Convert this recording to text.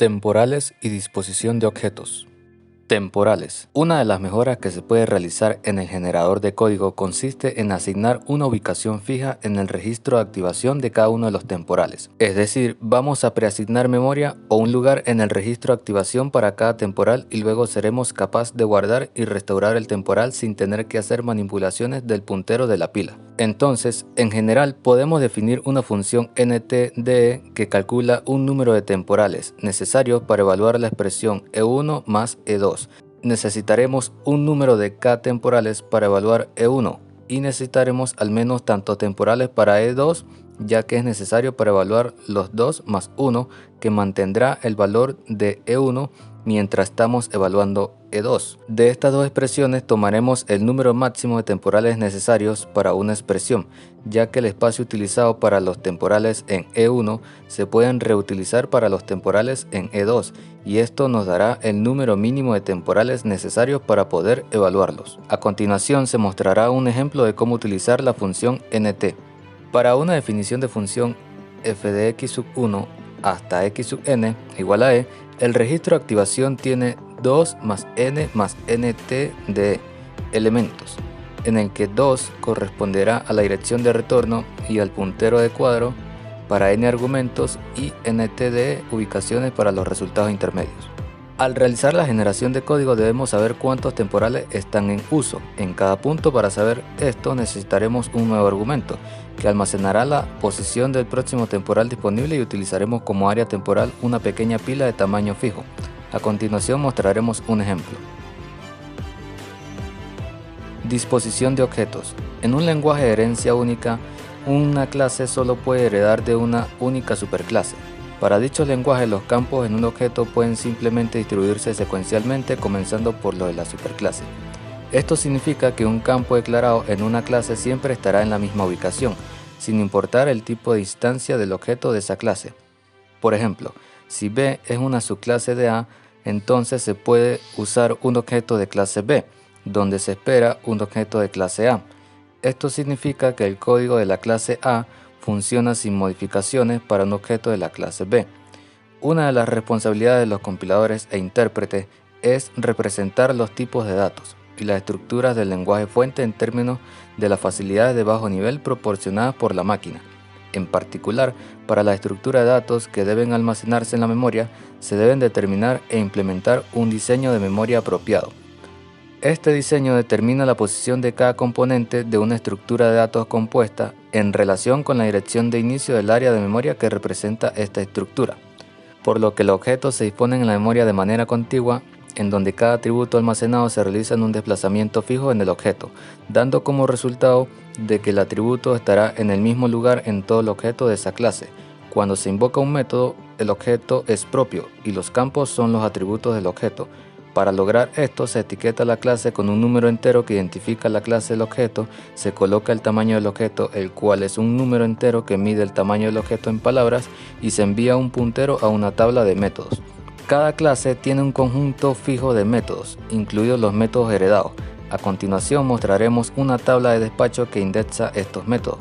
Temporales y disposición de objetos. Temporales. Una de las mejoras que se puede realizar en el generador de código consiste en asignar una ubicación fija en el registro de activación de cada uno de los temporales. Es decir, vamos a preasignar memoria o un lugar en el registro de activación para cada temporal y luego seremos capaces de guardar y restaurar el temporal sin tener que hacer manipulaciones del puntero de la pila. Entonces, en general, podemos definir una función ntde que calcula un número de temporales necesarios para evaluar la expresión E1 más E2. Necesitaremos un número de k temporales para evaluar E1 y necesitaremos al menos tantos temporales para E2, ya que es necesario para evaluar los 2 más 1, que mantendrá el valor de E1 mientras estamos evaluando E2. De estas dos expresiones tomaremos el número máximo de temporales necesarios para una expresión, ya que el espacio utilizado para los temporales en E1 se pueden reutilizar para los temporales en E2, y esto nos dará el número mínimo de temporales necesarios para poder evaluarlos. A continuación se mostrará un ejemplo de cómo utilizar la función nt. Para una definición de función f de x sub 1 hasta x sub n igual a e, el registro de activación tiene 2 más n más nt de elementos, en el que 2 corresponderá a la dirección de retorno y al puntero de cuadro para n argumentos y nt de ubicaciones para los resultados intermedios. Al realizar la generación de código debemos saber cuántos temporales están en uso. En cada punto, para saber esto necesitaremos un nuevo argumento que almacenará la posición del próximo temporal disponible y utilizaremos como área temporal una pequeña pila de tamaño fijo. A continuación mostraremos un ejemplo. Disposición de objetos. En un lenguaje de herencia única, una clase solo puede heredar de una única superclase. Para dichos lenguajes, los campos en un objeto pueden simplemente distribuirse secuencialmente comenzando por lo de la superclase. Esto significa que un campo declarado en una clase siempre estará en la misma ubicación, sin importar el tipo de instancia del objeto de esa clase. Por ejemplo, si B es una subclase de A, entonces se puede usar un objeto de clase B, donde se espera un objeto de clase A. Esto significa que el código de la clase A funciona sin modificaciones para un objeto de la clase B. Una de las responsabilidades de los compiladores e intérpretes es representar los tipos de datos y las estructuras del lenguaje fuente en términos de las facilidades de bajo nivel proporcionadas por la máquina. En particular, para la estructura de datos que deben almacenarse en la memoria, se deben determinar e implementar un diseño de memoria apropiado. Este diseño determina la posición de cada componente de una estructura de datos compuesta en relación con la dirección de inicio del área de memoria que representa esta estructura, por lo que los objetos se disponen en la memoria de manera contigua, en donde cada atributo almacenado se realiza en un desplazamiento fijo en el objeto, dando como resultado de que el atributo estará en el mismo lugar en todo el objeto de esa clase. Cuando se invoca un método, el objeto es propio y los campos son los atributos del objeto. Para lograr esto, se etiqueta la clase con un número entero que identifica la clase del objeto, se coloca el tamaño del objeto, el cual es un número entero que mide el tamaño del objeto en palabras, y se envía un puntero a una tabla de métodos. Cada clase tiene un conjunto fijo de métodos, incluidos los métodos heredados. A continuación mostraremos una tabla de despacho que indexa estos métodos.